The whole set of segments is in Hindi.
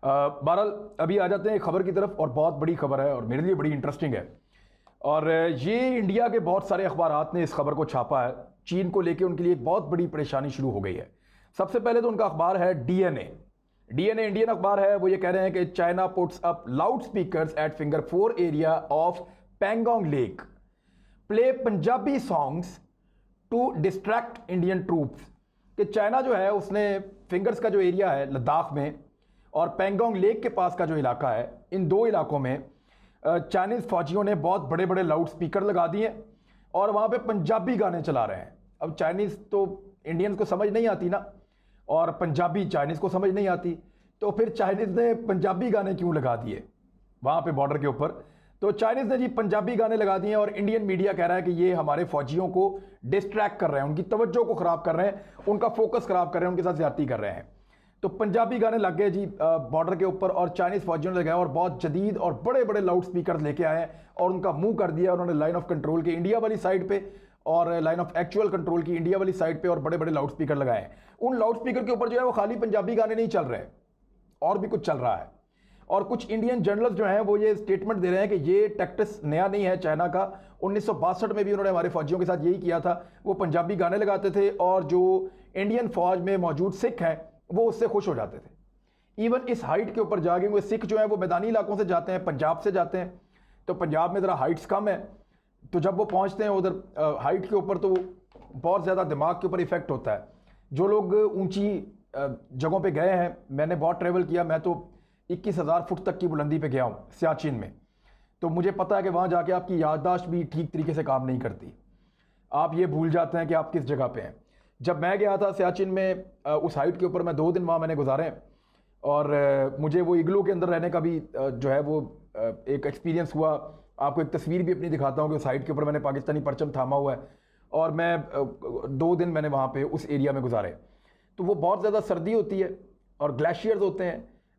बहरहाल अभी आ जाते हैं खबर की तरफ, और बहुत बड़ी खबर है और मेरे लिए बड़ी इंटरेस्टिंग है। और ये इंडिया के बहुत सारे अखबारात ने इस खबर को छापा है। चीन को लेकर उनके लिए एक बहुत बड़ी परेशानी शुरू हो गई है। सबसे पहले तो उनका अखबार है डीएनए। डीएनए इंडियन अखबार है। वो ये कह रहे हैं कि China puts up loud speakers at finger 4 area of Pangong lake, play Punjabi songs to distract Indian troops. कि चाइना जो है उसने फिंगर्स का जो एरिया है लद्दाख में और पैंगोंग लेक के पास का जो इलाका है, इन दो इलाकों में चाइनीज़ फौजियों ने बहुत बड़े बड़े लाउड स्पीकर लगा दिए और वहाँ पे पंजाबी गाने चला रहे हैं। अब चाइनीज़ तो इंडियंस को समझ नहीं आती ना, और पंजाबी चाइनीज़ को समझ नहीं आती, तो फिर चाइनीज़ ने पंजाबी गाने क्यों लगा दिए वहाँ पे बॉर्डर के ऊपर। तो चाइनीज़ ने जी पंजाबी गाने लगा दिए और इंडियन मीडिया कह रहा है कि ये हमारे फौजियों को डिस्ट्रैक्ट कर रहे हैं, उनकी तवज्जो को ख़राब कर रहे हैं, उनका फोकस ख़राब कर रहे हैं, उनके साथ ज़्यादती कर रहे हैं। तो पंजाबी गाने लग गए जी बॉर्डर के ऊपर, और चाइनीज़ फौजियों ने लगाया और बहुत जदीद और बड़े बड़े लाउड स्पीकर लेके आए और उनका मुंह कर दिया उन्होंने लाइन ऑफ कंट्रोल के इंडिया वाली साइड पे और लाइन ऑफ एक्चुअल कंट्रोल की इंडिया वाली साइड पे, और बड़े बड़े लाउड स्पीकर लगाए। उन लाउड स्पीकर के ऊपर जो है वो खाली पंजाबी गाने नहीं चल रहे, और भी कुछ चल रहा है। और कुछ इंडियन जर्नलिस्ट जो हैं वो ये स्टेटमेंट दे रहे हैं कि ये टैक्टिक्स नया नहीं है चाइना का। 1962 में भी उन्होंने हमारे फौजियों के साथ यही किया था, वो पंजाबी गाने लगाते थे और जो इंडियन फौज में मौजूद सिख हैं वो उससे खुश हो जाते थे। इवन इस हाइट के ऊपर जाके वो सिख जो है वो मैदानी इलाकों से जाते हैं, पंजाब से जाते हैं, तो पंजाब में ज़रा हाइट्स कम है, तो जब वो पहुंचते हैं उधर हाइट के ऊपर तो बहुत ज़्यादा दिमाग के ऊपर इफेक्ट होता है। जो लोग ऊंची जगहों पे गए हैं, मैंने बहुत ट्रैवल किया, मैं तो 21,000 फुट तक की बुलंदी पे गया हूँ सियाचिन में, तो मुझे पता है कि वहाँ जाके आपकी याददाश्त भी ठीक तरीके से काम नहीं करती, आप ये भूल जाते हैं कि आप किस जगह पे हैं। जब मैं गया था सियाचिन में उस हाइट के ऊपर, मैं 2 दिन वहाँ मैंने गुजारे और मुझे वो इग्लू के अंदर रहने का भी जो है वो एक एक्सपीरियंस हुआ। आपको एक तस्वीर भी अपनी दिखाता हूँ कि उस हाइट के ऊपर मैंने पाकिस्तानी परचम थामा हुआ है और मैं 2 दिन मैंने वहाँ पे उस एरिया में गुजारे। तो वो बहुत ज़्यादा सर्दी होती है और ग्लेशियर्स होते हैं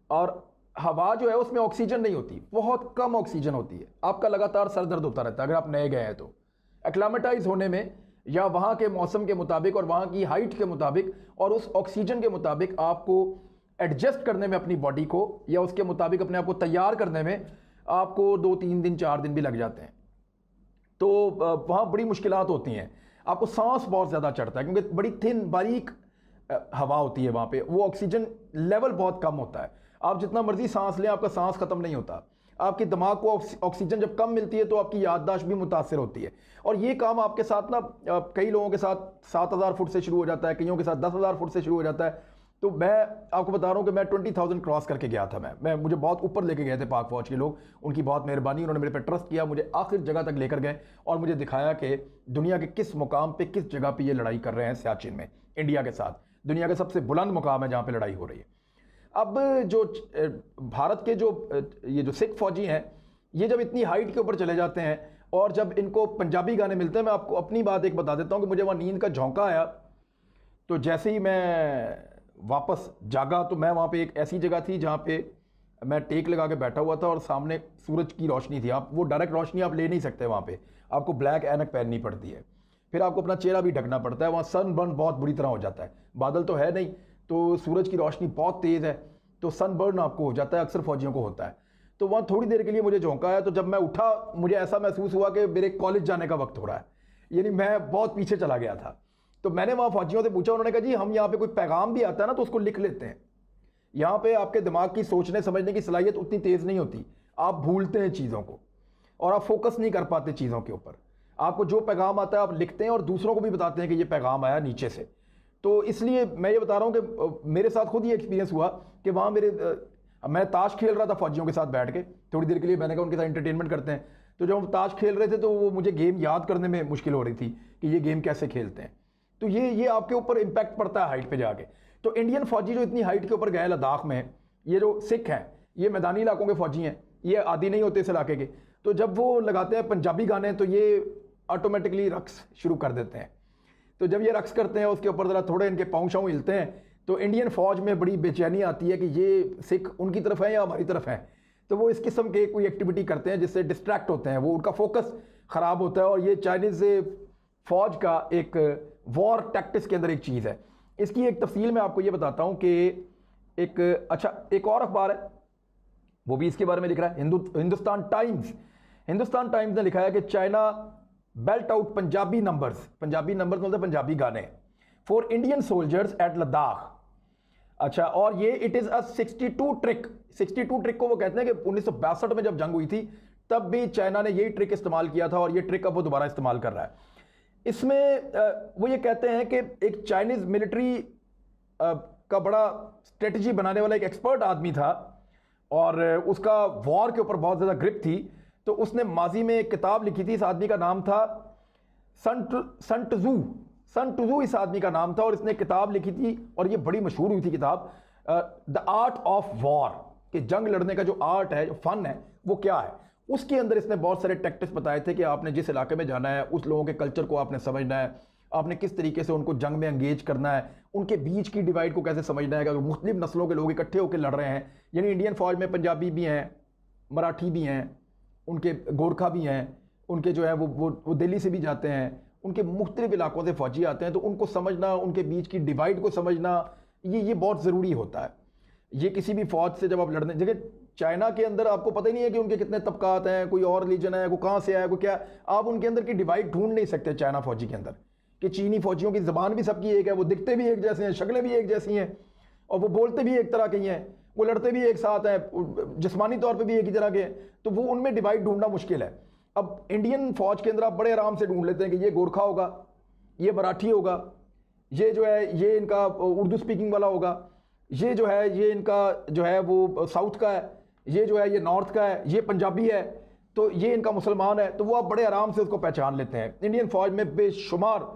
और हवा जो है उसमें ऑक्सीजन नहीं होती, बहुत कम ऑक्सीजन होती है। आपका लगातार सर दर्द होता रहता है अगर आप नए गए हैं तो। एक्लामेटाइज होने में या वहाँ के मौसम के मुताबिक और वहाँ की हाइट के मुताबिक और उस ऑक्सीजन के मुताबिक आपको एडजस्ट करने में अपनी बॉडी को, या उसके मुताबिक अपने आप को तैयार करने में आपको 2-3 दिन 4 दिन भी लग जाते हैं। तो वहाँ बड़ी मुश्किलात होती हैं, आपको सांस बहुत ज़्यादा चढ़ता है क्योंकि बड़ी थिन बारीक हवा होती है वहाँ पे, वो ऑक्सीजन लेवल बहुत कम होता है। आप जितना मर्जी सांस लें आपका सांस ख़त्म नहीं होता। आपके दिमाग को ऑक्सीजन जब कम मिलती है तो आपकी याददाश्त भी मुतासर होती है। और ये काम आपके साथ ना कई लोगों के साथ 7,000 फुट से शुरू हो जाता है, कईयों के साथ 10,000 फुट से शुरू हो जाता है। तो मैं आपको बता रहा हूँ कि मैं 20,000 क्रॉस करके गया था। मैं मुझे बहुत ऊपर लेके गए थे पाक फौज के लोग, उनकी बहुत मेहरबानी, उन्होंने मेरे पे ट्रस्ट किया, मुझे आखिर जगह तक लेकर गए और मुझे दिखाया कि दुनिया के किस मुकाम पे, किस जगह पे ये लड़ाई कर रहे हैं सियाचिन में इंडिया के साथ। दुनिया का सबसे बुलंद मुकाम है जहाँ पे लड़ाई हो रही है। अब जो भारत के ये जो सिख फौजी हैं, ये जब इतनी हाइट के ऊपर चले जाते हैं और जब इनको पंजाबी गाने मिलते हैं, मैं आपको अपनी बात एक बता देता हूँ कि मुझे वहाँ नींद का झोंका आया। तो जैसे ही मैं वापस जागा तो मैं वहाँ पे एक ऐसी जगह थी जहाँ पे मैं टेक लगा के बैठा हुआ था और सामने सूरज की रोशनी थी। आप वो डायरेक्ट रोशनी आप ले नहीं सकते, वहाँ पे आपको ब्लैक ऐनक पहननी पड़ती है, फिर आपको अपना चेहरा भी ढकना पड़ता है। वहाँ सन बर्न बहुत बुरी तरह हो जाता है, बादल तो है नहीं, तो सूरज की रोशनी बहुत तेज़ है, तो सन बर्न आपको हो जाता है, अक्सर फौजियों को होता है। तो वहाँ थोड़ी देर के लिए मुझे झोंका आया, तो जब मैं उठा मुझे ऐसा महसूस हुआ कि मेरे कॉलेज जाने का वक्त हो रहा है, यानी मैं बहुत पीछे चला गया था। तो मैंने वहाँ फौजियों से पूछा, उन्होंने कहा जी हम यहाँ पे कोई पैगाम भी आता है ना तो उसको लिख लेते हैं। यहाँ पे आपके दिमाग की सोचने समझने की सलाहियत उतनी तेज़ नहीं होती, आप भूलते हैं चीज़ों को और आप फोकस नहीं कर पाते चीज़ों के ऊपर। आपको जो पैगाम आता है आप लिखते हैं और दूसरों को भी बताते हैं कि ये पैगाम आया नीचे से। तो इसलिए मैं ये बता रहा हूँ कि मेरे साथ खुद ये एक्सपीरियंस हुआ कि वहाँ मैं ताश खेल रहा था फौजियों के साथ बैठ के, थोड़ी देर के लिए मैंने कहा उनके साथ एंटरटेनमेंट करते हैं। तो जब हम ताश खेल रहे थे तो वो मुझे गेम याद करने में मुश्किल हो रही थी कि ये गेम कैसे खेलते हैं। तो ये आपके ऊपर इम्पैक्ट पड़ता है हाइट पे जाके। तो इंडियन फौजी जो इतनी हाइट के ऊपर गए लद्दाख में, ये जो सिख हैं ये मैदानी इलाकों के फौजी हैं, ये आदी नहीं होते इस इलाके के, तो जब वो लगाते हैं पंजाबी गाने तो ये ऑटोमेटिकली रक्स शुरू कर देते हैं। तो जब ये रक्स करते हैं उसके ऊपर ज़रा थोड़े इनके पाँव शाँव हिलते हैं तो इंडियन फौज में बड़ी बेचैनी आती है कि ये सिख उनकी तरफ है या हमारी तरफ है। तो वो इस किस्म के कोई एक्टिविटी करते हैं जिससे डिस्ट्रैक्ट होते हैं, वो उनका फोकस ख़राब होता है। और ये चाइनीज़ फौज का एक वॉर टैक्टिक्स के अंदर एक चीज़ है। इसकी एक तफसील मैं आपको ये बताता हूँ कि एक अच्छा एक और अखबार है, वो भी इसके बारे में लिख रहा है, हिंदुस्तान टाइम्स। हिंदुस्तान टाइम्स ने लिखा है कि China belt out Punjabi numbers मतलब पंजाबी गाने for Indian soldiers at Ladakh. अच्छा, और ये it is a 62 trick. 62 trick को वो कहते हैं कि 1962 में जब जंग हुई थी तब भी चाइना ने यही ट्रिक इस्तेमाल किया था, और ये ट्रिक अब वो दोबारा इस्तेमाल कर रहा है। इसमें वो ये कहते हैं कि एक चाइनीज़ मिलिट्री का बड़ा स्ट्रेटजी बनाने वाला एक एक्सपर्ट आदमी था, और उसका वॉर के ऊपर बहुत ज़्यादा ग्रिप थी। तो उसने माजी में एक किताब लिखी थी, इस आदमी का नाम था सन टुजू इस आदमी का नाम था, और इसने किताब लिखी थी और ये बड़ी मशहूर हुई थी किताब, द आर्ट ऑफ वॉर, कि जंग लड़ने का जो आर्ट है, जो फन है, वो क्या है। उसके अंदर इसने बहुत सारे टैक्टिक्स बताए थे कि आपने जिस इलाके में जाना है उस लोगों के कल्चर को आपने समझना है, आपने किस तरीके से उनको जंग में एंगेज करना है, उनके बीच की डिवाइड को कैसे समझना है कि अगर मुख्तलिफ नस्लों के लोग इकट्ठे होकर लड़ रहे हैं, यानी इंडियन फौज में पंजाबी भी हैं, मराठी भी हैं, उनके गोरखा भी हैं, उनके जो है वो दिल्ली से भी जाते हैं, उनके मुख्तलिफ इलाकों से फौजी आते हैं, तो उनको समझना, उनके बीच की डिवाइड को समझना, ये बहुत ज़रूरी होता है। ये किसी भी फौज से जब आप लड़ने, जगह चाइना के अंदर आपको पता ही नहीं है कि उनके कितने तबकात हैं, कोई और रिलीजन है, कोई कहाँ से आया, कोई क्या, आप उनके अंदर की डिवाइड ढूंढ नहीं सकते चाइना फौजी के अंदर, कि चीनी फौजियों की ज़बान भी सबकी एक है, वो दिखते भी एक जैसे हैं, शक्लें भी एक जैसी हैं, और वो बोलते भी एक तरह के ही हैं, वो लड़ते भी एक साथ हैं, जिस्मानी तौर पे भी एक ही तरह के हैं, तो वो उनमें डिवाइड ढूंढना मुश्किल है। अब इंडियन फौज के अंदर आप बड़े आराम से ढूंढ लेते हैं कि ये गोरखा होगा, ये मराठी होगा, ये जो है ये इनका उर्दू स्पीकिंग वाला होगा, ये जो है ये इनका जो है वो साउथ का है, ये जो है ये नॉर्थ का है, ये पंजाबी है, तो ये इनका मुसलमान है, तो वो आप बड़े आराम से उसको पहचान लेते हैं। इंडियन फौज में बेशुमार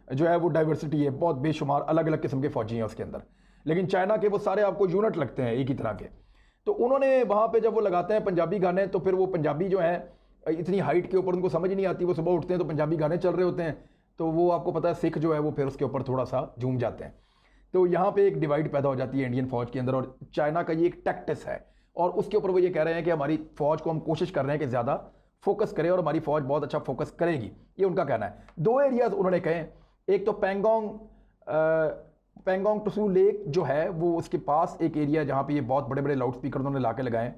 जो है वो डाइवर्सिटी है, बहुत बेशुमार अलग अलग किस्म के फौजी हैं उसके अंदर, लेकिन चाइना के वो सारे आपको यूनिट लगते हैं एक ही तरह के। तो उन्होंने वहाँ पे जब वो लगाते हैं पंजाबी गाने, तो फिर वो पंजाबी जो हैं इतनी हाइट के ऊपर उनको समझ नहीं आती, वो सुबह उठते हैं तो पंजाबी गाने चल रहे होते हैं, तो वो आपको पता है सिख जो है वो फिर उसके ऊपर थोड़ा सा झूम जाते हैं, तो यहाँ पे एक डिवाइड पैदा हो जाती है इंडियन फौज के अंदर, और चाइना का ये एक टैक्टिस है, और उसके ऊपर वो ये कह रहे हैं कि हमारी फौज को हम कोशिश कर रहे हैं कि ज़्यादा फोकस करें, और हमारी फौज बहुत अच्छा फोकस करेगी, ये उनका कहना है। दो एरियाज उन्होंने कहे, एक तो पैंगोंग टसू लेक जो है वो उसके पास एक एरिया जहाँ पे ये बहुत बड़े बड़े लाउड स्पीकर उन्होंने ला के लगाए,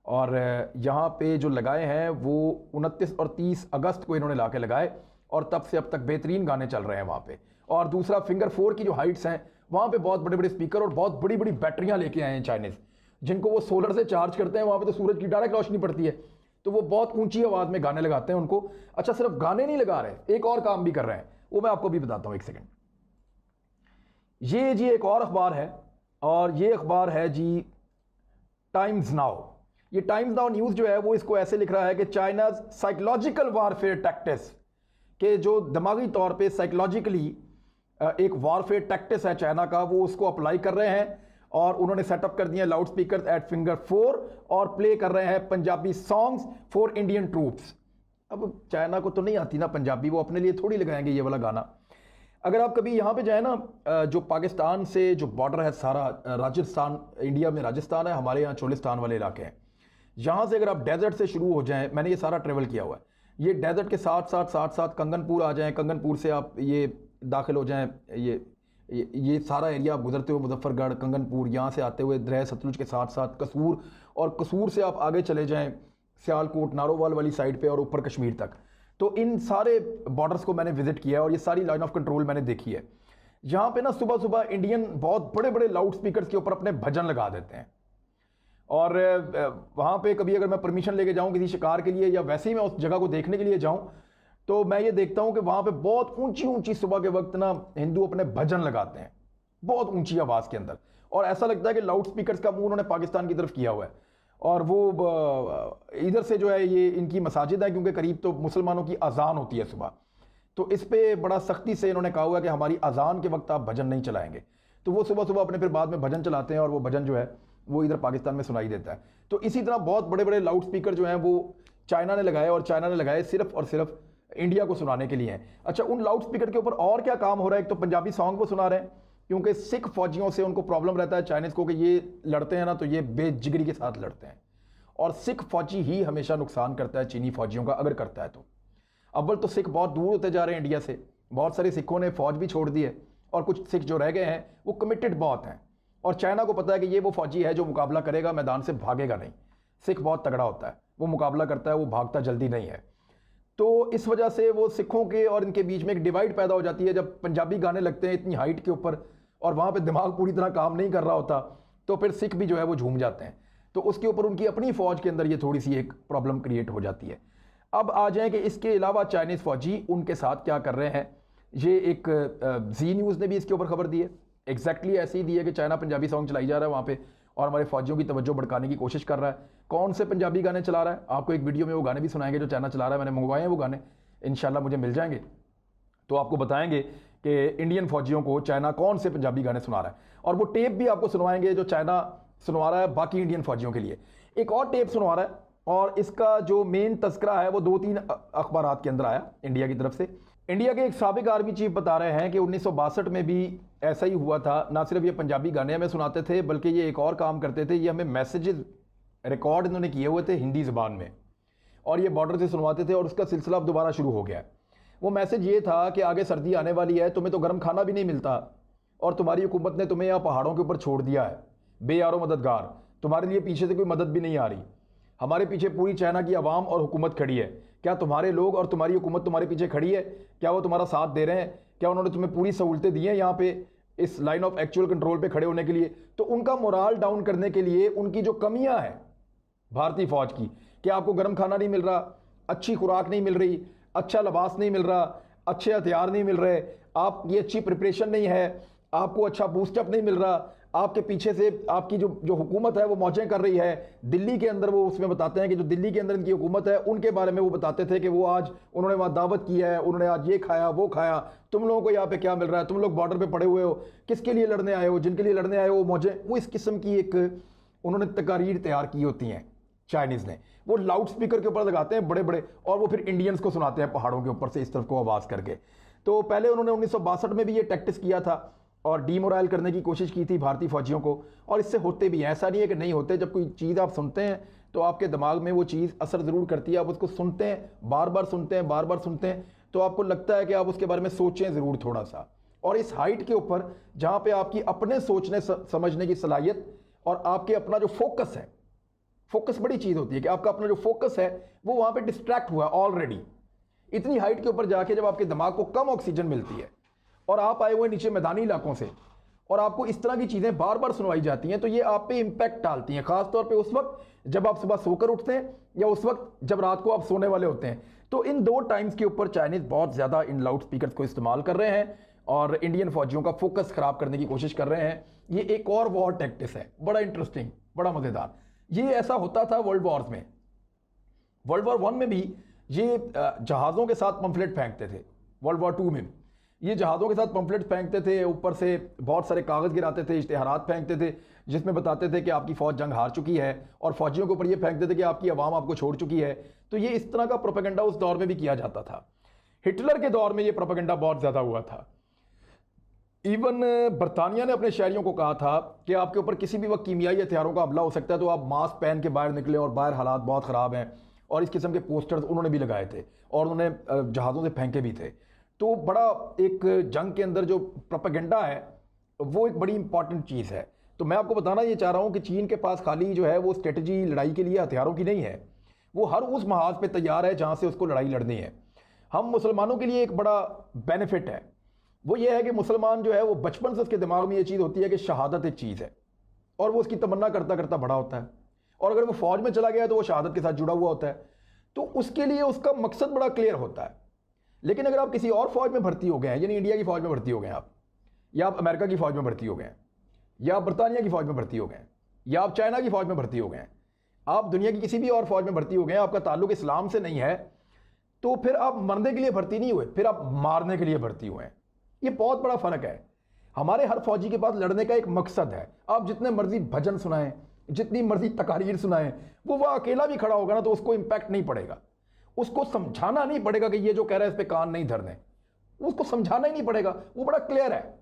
और यहाँ पे जो लगाए हैं वो 29 और 30 अगस्त को इन्होंने ला के लगाए, और तब से अब तक बेहतरीन गाने चल रहे हैं वहाँ पे। और दूसरा फिंगर 4 की जो हाइट्स हैं वहाँ पे बहुत बड़े बड़े स्पीकर और बहुत बड़ी बड़ी बैटरियाँ लेके आए हैं चाइनीज़, जिनको वो सोलर से चार्ज करते हैं, वहाँ पे तो सूरज की डायरेक्ट रोशनी पड़ती है, तो वो बहुत ऊंची आवाज़ में गाने लगाते हैं उनको। अच्छा, सिर्फ गाने नहीं लगा रहे, एक और काम भी कर रहे हैं, वो मैं आपको भी बताता हूँ, एक सेकेंड। ये जी एक और अखबार है, और ये अखबार है जी टाइम्स नाउ। ये टाइम्स नाउ न्यूज़ जो है वो इसको ऐसे लिख रहा है कि चाइनाज साइकोलॉजिकल वारफेयर टैक्टिस, के जो दिमागी तौर पे साइकोलॉजिकली एक वारफेयर टैक्टिस है चाइना का, वो उसको अप्लाई कर रहे हैं, और उन्होंने सेटअप कर दिए लाउड स्पीकर एट फिंगर 4 और प्ले कर रहे हैं Punjabi songs for Indian troops. अब चाइना को तो नहीं आती ना पंजाबी, वो अपने लिए थोड़ी लगाएंगे ये वाला गाना। अगर आप कभी यहाँ पे जाए ना, जो पाकिस्तान से जो बॉर्डर है सारा, राजस्थान, इंडिया में राजस्थान है, हमारे यहाँ चोलिस्तान वाले इलाके हैं, यहाँ से अगर आप डेजर्ट से शुरू हो जाएं, मैंने ये सारा ट्रेवल किया हुआ है, ये डेजर्ट के साथ साथ कंगनपुर आ जाएं, कंगनपुर से आप ये दाखिल हो जाएं, ये सारा एरिया आप गुजरते हुए मुजफ्फरगढ़, कंगनपुर, यहाँ से आते हुए दरिया सतलुज के साथ साथ कसूर, और कसूर से आप आगे चले जाएं सियालकोट नारोवाल वाली साइड पे और ऊपर कश्मीर तक। तो इन सारे बॉर्डर्स को मैंने विजिट किया है, और ये सारी लाइन ऑफ कंट्रोल मैंने देखी है। यहाँ पे ना सुबह सुबह इंडियन बहुत बड़े बड़े लाउड स्पीकर के ऊपर अपने भजन लगा देते हैं, और वहाँ पे कभी अगर मैं परमिशन लेके जाऊँ किसी शिकार के लिए, या वैसे ही मैं उस जगह को देखने के लिए जाऊँ, तो मैं ये देखता हूँ कि वहाँ पे बहुत ऊंची ऊंची सुबह के वक्त ना हिंदू अपने भजन लगाते हैं बहुत ऊंची आवाज़ के अंदर, और ऐसा लगता है कि लाउड स्पीकर्स का मुंह उन्होंने पाकिस्तान की तरफ किया हुआ है, और वो इधर से जो है ये इनकी मसाजिद है, क्योंकि करीब तो मुसलमानों की अजान होती है सुबह, तो इस पर बड़ा सख्ती से इन्होंने कहा हुआ है कि हमारी अजान के वक्त आप भजन नहीं चलाएंगे, तो वो सुबह सुबह अपने फिर बाद में भजन चलाते हैं, और वो भजन जो है वो इधर पाकिस्तान में सुनाई देता है। तो इसी तरह बहुत बड़े बड़े लाउड स्पीकर जो हैं वो चाइना ने लगाए, और चाइना ने लगाए सिर्फ और सिर्फ इंडिया को सुनाने के लिए हैं। अच्छा, उन लाउड स्पीकर के ऊपर और क्या काम हो रहा है, एक तो पंजाबी सॉन्ग वो सुना रहे हैं, क्योंकि सिख फौजियों से उनको प्रॉब्लम रहता है चाइनीज़ को कि ये लड़ते हैं ना तो ये बेजिगरी के साथ लड़ते हैं, और सिख फौजी ही हमेशा नुकसान करता है चीनी फौजियों का, अगर करता है तो। अव्वल तो सिख बहुत दूर होते जा रहे हैं इंडिया से, बहुत सारे सिखों ने फौज भी छोड़ दी है, और कुछ सिख जो रह गए हैं वो कमिटेड बहुत हैं, और चाइना को पता है कि ये वो फौजी है जो मुकाबला करेगा, मैदान से भागेगा नहीं। सिख बहुत तगड़ा होता है, वो मुकाबला करता है, वो भागता जल्दी नहीं है। तो इस वजह से वो सिखों के और इनके बीच में एक डिवाइड पैदा हो जाती है। जब पंजाबी गाने लगते हैं इतनी हाइट के ऊपर और वहाँ पे दिमाग पूरी तरह काम नहीं कर रहा होता, तो फिर सिख भी जो है वो झूम जाते हैं। तो उसके ऊपर उनकी अपनी फ़ौज के अंदर ये थोड़ी सी एक प्रॉब्लम क्रिएट हो जाती है। अब आ जाएँ कि इसके अलावा चाइनीज़ फ़ौजी उनके साथ क्या कर रहे हैं। ये एक जी न्यूज़ ने भी इसके ऊपर खबर दी है, एग्जैक्टली ऐसे ही दी है कि चाइना पंजाबी सॉन्ग चलाई जा रहा है वहाँ पे और हमारे फौजियों की तवज्जो भड़काने की कोशिश कर रहा है। कौन से पंजाबी गाने चला रहा है, आपको एक वीडियो में वो गाने भी सुनाएंगे जो चाइना चला रहा है। मैंने मंगवाए हैं वो गाने, इंशाल्लाह मुझे मिल जाएंगे तो आपको बताएंगे कि इंडियन फौजियों को चाइना कौन से पंजाबी गाने सुना रहा है। और वो टेप भी आपको सुनवाएंगे जो चाइना सुनवा रहा है बाकी इंडियन फौजियों के लिए। एक और टेप सुनवा रहा है और इसका जो मेन तस्करा है वो 2-3 अखबारात के अंदर आया इंडिया की तरफ से। इंडिया के एक साबिक आर्मी चीफ बता रहे हैं कि 1962 में भी ऐसा ही हुआ था। ना सिर्फ ये पंजाबी गाने हमें सुनाते थे बल्कि ये एक और काम करते थे, ये हमें मैसेजेस रिकॉर्ड इन्होंने किए हुए थे हिंदी ज़बान में और ये बॉर्डर से सुनवाते थे और उसका सिलसिला अब दोबारा शुरू हो गया है। वो मैसेज ये था कि आगे सर्दी आने वाली है, तुम्हें तो गर्म खाना भी नहीं मिलता और तुम्हारी हुकूमत ने तुम्हें यहाँ पहाड़ों के ऊपर छोड़ दिया है बेयारो मददगार, तुम्हारे लिए पीछे से कोई मदद भी नहीं आ रही। हमारे पीछे पूरी चाइना की आवाम और हुकूमत खड़ी है। क्या तुम्हारे लोग और तुम्हारी हुकूमत तुम्हारे पीछे खड़ी है? क्या वो तुम्हारा साथ दे रहे हैं? क्या उन्होंने तुम्हें पूरी सहूलतें दी हैं यहाँ पे इस लाइन ऑफ एक्चुअल कंट्रोल पे खड़े होने के लिए? तो उनका मोराल डाउन करने के लिए उनकी जो कमियां हैं भारतीय फौज की, कि आपको गर्म खाना नहीं मिल रहा, अच्छी खुराक नहीं मिल रही, अच्छा लिबास नहीं मिल रहा, अच्छे हथियार नहीं मिल रहे, आपकी अच्छी प्रिपरेशन नहीं है, आपको अच्छा बूस्टअप नहीं मिल रहा, आपके पीछे से आपकी जो हुकूमत है वो मौजें कर रही है। दिल्ली के अंदर वो उसमें बताते हैं कि जो दिल्ली के अंदर इनकी हुकूमत है उनके बारे में वो बताते थे कि वो आज उन्होंने वहाँ दावत की है, उन्होंने आज ये खाया वो खाया, तुम लोगों को यहाँ पे क्या मिल रहा है, तुम लोग बॉर्डर पे पड़े हुए हो, किसके लिए लड़ने आए हो, जिनके लिए लड़ने आए हो वो मौजें। वो इस किस्म की एक उन्होंने तकारीर तैयार की होती हैं चाइनीज़ ने, वो लाउड स्पीकर के ऊपर लगाते हैं बड़े बड़े और वो फिर इंडियंस को सुनाते हैं पहाड़ों के ऊपर से इस तरफ को आवाज़ करके। तो पहले उन्होंने 1962 में भी ये टैक्टिस किया था और डीमोराइल करने की कोशिश की थी भारतीय फौजियों को, और इससे होते भी हैं, ऐसा नहीं है कि नहीं होते। जब कोई चीज़ आप सुनते हैं तो आपके दिमाग में वो चीज़ असर ज़रूर करती है, आप उसको सुनते हैं, बार बार सुनते हैं, बार बार सुनते हैं, तो आपको लगता है कि आप उसके बारे में सोचें ज़रूर थोड़ा सा। और इस हाइट के ऊपर जहाँ पे आपकी अपने सोचने समझने की सलाहियत और आपके अपना जो फोकस है, फोकस बड़ी चीज़ होती है कि आपका अपना जो फोकस है वो वहाँ पे डिस्ट्रैक्ट हुआ ऑलरेडी। इतनी हाइट के ऊपर जाके जब आपके दिमाग को कम ऑक्सीजन मिलती है और आप आए हुए नीचे मैदानी इलाकों से और आपको इस तरह की चीज़ें बार बार सुनवाई जाती हैं, तो ये आप पे इम्पैक्ट डालती हैं, खासतौर पे उस वक्त जब आप सुबह सोकर उठते हैं या उस वक्त जब रात को आप सोने वाले होते हैं। तो इन दो टाइम्स के ऊपर चाइनीज़ बहुत ज़्यादा इन लाउड स्पीकर्स को इस्तेमाल कर रहे हैं और इंडियन फौजियों का फोकस ख़राब करने की कोशिश कर रहे हैं। ये एक और वॉर टैक्टिस है, बड़ा इंटरेस्टिंग, बड़ा मज़ेदार। ये ऐसा होता था वर्ल्ड वॉर्स में। वर्ल्ड वॉर 1 में भी ये जहाज़ों के साथ पंफलेट फेंकते थे, वर्ल्ड वॉर 2 में ये जहाज़ों के साथ पंफलेट फेंकते थे, ऊपर से बहुत सारे कागज़ गिराते थे, इश्तिहारात फेंकते थे जिसमें बताते थे कि आपकी फ़ौज जंग हार चुकी है, और फौजियों के ऊपर ये फेंकते थे कि आपकी आवाम आपको छोड़ चुकी है। तो ये इस तरह का प्रोपेगेंडा उस दौर में भी किया जाता था। हिटलर के दौर में ये प्रोपेगेंडा बहुत ज़्यादा हुआ था। इवन बरतानिया ने अपने शहरियों को कहा था कि आपके ऊपर किसी भी वक्त कीमियाई हथियारों का हमला हो सकता है, तो आप मास्क पहन के बाहर निकले और बाहर हालात बहुत ख़राब हैं। और इस किस्म के पोस्टर्स उन्होंने भी लगाए थे और उन्होंने जहाज़ों से फेंके भी थे। तो बड़ा एक जंग के अंदर जो प्रोपेगेंडा है वो एक बड़ी इंपॉर्टेंट चीज़ है। तो मैं आपको बताना ये चाह रहा हूँ कि चीन के पास खाली जो है वो स्ट्रेटजी लड़ाई के लिए हथियारों की नहीं है, वो हर उस महाज पे तैयार है जहाँ से उसको लड़ाई लड़नी है। हम मुसलमानों के लिए एक बड़ा बेनिफिट है, वो ये है कि मुसलमान जो है वो बचपन से उसके दिमाग में ये चीज़ होती है कि शहादत एक चीज़ है और वो उसकी तमन्ना करता करता बड़ा होता है, और अगर वो फौज में चला गया तो वो शहादत के साथ जुड़ा हुआ होता है। तो उसके लिए उसका मकसद बड़ा क्लियर होता है। लेकिन अगर आप किसी और फौज में भर्ती हो गए हैं, यानी इंडिया की फौज में भर्ती हो गए हैं आप, या आप अमेरिका की फौज में भर्ती हो गए हैं, या आप बरतानिया की फौज में भर्ती हो गए हैं, या आप चाइना की फौज में भर्ती हो गए हैं, आप दुनिया की किसी भी और फौज में भर्ती हो गए हैं, आपका ताल्लुक इस्लाम से नहीं है, तो फिर आप मरने के लिए भर्ती नहीं हुए, फिर आप मारने के लिए भर्ती हुए हैं। ये बहुत बड़ा फर्क है। हमारे हर फौजी के पास लड़ने का एक मकसद है। आप जितने मर्जी भजन सुनाएं, जितनी मर्जी तकारीर सुनाएं, वो अकेला भी खड़ा होगा ना तो उसको इंपैक्ट नहीं पड़ेगा, उसको समझाना नहीं पड़ेगा कि ये जो कह रहा है इस पे कान नहीं धरने, उसको समझाना ही नहीं पड़ेगा, वो बड़ा क्लियर है।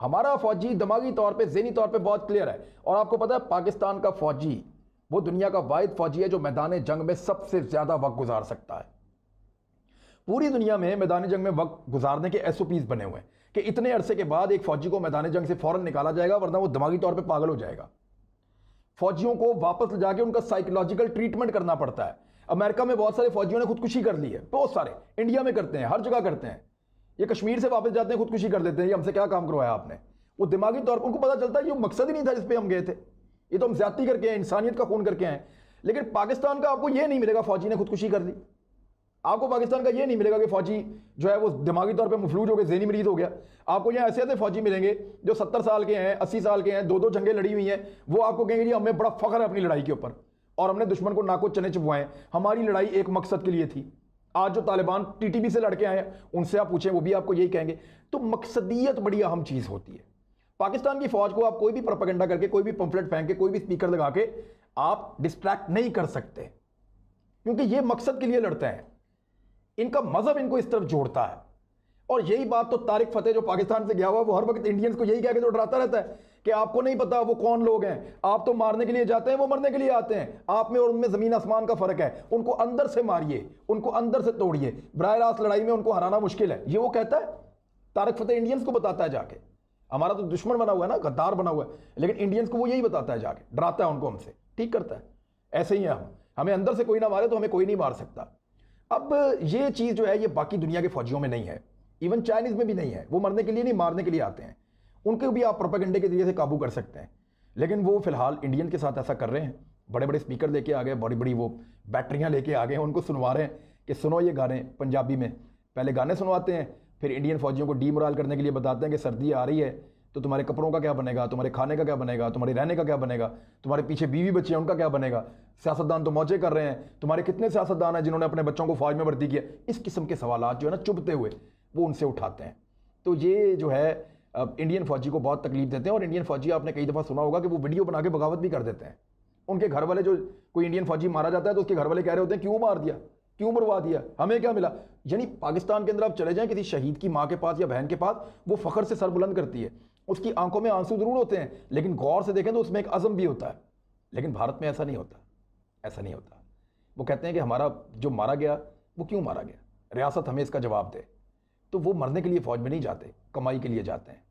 हमारा फौजी दिमागी तौर पे, ज़हनी तौर पे बहुत क्लियर है। और आपको पता है पाकिस्तान का फौजी वो दुनिया का वाहिद फौजी है जो मैदान जंग में सबसे ज़्यादा वक्त गुजार सकता है। पूरी दुनिया में मैदान जंग में वक्त गुजारने के SOPs बने हुए हैं कि इतने अरसे के बाद एक फौजी को मैदान जंग से फौरन निकाला जाएगा, वरना वो दिमागी तौर पे पागल हो जाएगा। फौजियों को वापस ले जाके उनका साइकोलॉजिकल ट्रीटमेंट करना पड़ता है। अमेरिका में बहुत सारे फौजियों ने खुदकुशी कर ली है, बहुत सारे, इंडिया में करते हैं, हर जगह करते हैं। ये कश्मीर से वापस जाते हैं, खुदकुशी कर देते हैं, ये हमसे क्या काम करवाया आपने। वो दिमागी तौर पर उनको पता चलता है ये मकसद ही नहीं था जिस पे हम गए थे, ये तो हम ज्यादती करके हैं, इंसानियत का खून करके हैं। लेकिन पाकिस्तान का आपको ये नहीं मिलेगा फौजी ने खुदकुशी कर ली, आपको पाकिस्तान का ये नहीं मिलेगा कि फौजी जो है वो दिमागी तौर पे मफलूज हो गए, ज़हनी मरीज हो गया। आपको यहाँ ऐसे ऐसे फौजी मिलेंगे जो 70 साल के हैं, 80 साल के हैं, 2-2 जंगें लड़ी हुई हैं, वो आपको कहेंगे जी हमें बड़ा फख्र है अपनी लड़ाई के ऊपर और हमने दुश्मन को नाको चने चुपवाए, हमारी लड़ाई एक मकसद के लिए थी। आज जो तालिबान टीटीपी से लड़के आए हैं उनसे आप पूछें, वो भी आपको यही कहेंगे। तो मकसदियत बड़ी अहम चीज़ होती है। पाकिस्तान की फौज को आप कोई भी प्रोपेगेंडा करके, कोई भी पंफलेट फेंक के, कोई भी स्पीकर लगा के आप डिस्ट्रैक्ट नहीं कर सकते, क्योंकि ये मकसद के लिए लड़ते हैं। इनका मजहब इनको इस तरफ जोड़ता है। और यही बात तो तारिक फतेह जो पाकिस्तान से गया हुआ, वो हर वक्त इंडियंस को यही कह के तो डराता रहता है कि आपको नहीं पता वो कौन लोग हैं, आप तो मारने के लिए जाते हैं, वो मरने के लिए आते हैं। आप में और उनमें जमीन आसमान का फर्क है। उनको अंदर से मारिए, उनको अंदर से तोड़िए, बराह रास्त लड़ाई में उनको हराना मुश्किल है। ये वो कहता है, तारिक फतेह इंडियंस को बताता है जाके। हमारा तो दुश्मन बना हुआ है ना, गद्दार बना हुआ है, लेकिन इंडियंस को वो यही बताता है जाके, डराता है उनको हमसे, ठीक करता है। ऐसे ही है हम, हमें अंदर से कोई ना मारे तो हमें कोई नहीं मार सकता। अब ये चीज़ जो है ये बाकी दुनिया के फौजियों में नहीं है, इवन चाइनीज़ में भी नहीं है। वो मरने के लिए नहीं, मारने के लिए आते हैं। उनको भी आप प्रोपेगेंडे के जरिए से काबू कर सकते हैं, लेकिन वो फिलहाल इंडियन के साथ ऐसा कर रहे हैं। बड़े बड़े स्पीकर लेके आ गए, बड़ी बड़ी वो बैटरियाँ लेके आ गए, उनको सुनवा रहे हैं कि सुनो ये गाने पंजाबी में। पहले गाने सुनवाते हैं, फिर इंडियन फौजियों को डीमोरल करने के लिए बताते हैं कि सर्दी आ रही है तो तुम्हारे कपड़ों का क्या बनेगा, तुम्हारे खाने का क्या बनेगा, तुम्हारे रहने का क्या बनेगा, तुम्हारे पीछे बीवी बच्चे हैं उनका क्या बनेगा, सियासतदान तो मौजे कर रहे हैं, तुम्हारे कितने सियासतदान हैं जिन्होंने अपने बच्चों को फौज में भर्ती किया। इस किस्म के सवालात जो है ना चुभते हुए वो उनसे उठाते हैं। तो ये जो है इंडियन फौजी को बहुत तकलीफ देते हैं। और इंडियन फौजी आपने कई दफ़ा सुना होगा कि वो वीडियो बना के बगावत भी कर देते हैं। उनके घर वाले, जो कोई इंडियन फौजी मारा जाता है तो उसके घर वाले कह रहे होते हैं क्यों मार दिया, क्यों मरवा दिया, हमें क्या मिला। यानी पाकिस्तान के अंदर आप चले जाएं किसी शहीद की माँ के पास या बहन के पास, वो फ़ख्र से सर बुलंद करती है, उसकी आंखों में आंसू जरूर होते हैं, लेकिन गौर से देखें तो उसमें एक अज़म भी होता है। लेकिन भारत में ऐसा नहीं होता, ऐसा नहीं होता। वो कहते हैं कि हमारा जो मारा गया वो क्यों मारा गया, रियासत हमें इसका जवाब दे। तो वो मरने के लिए फौज में नहीं जाते, कमाई के लिए जाते हैं।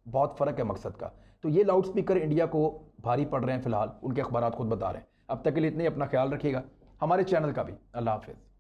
बहुत फ़र्क है मकसद का। तो ये लाउड स्पीकर इंडिया को भारी पड़ रहे हैं फिलहाल, उनके अखबारात खुद बता रहे हैं। अब तक के लिए इतने, अपना ख्याल रखिएगा, हमारे चैनल का भी। अल्लाह हाफिज़।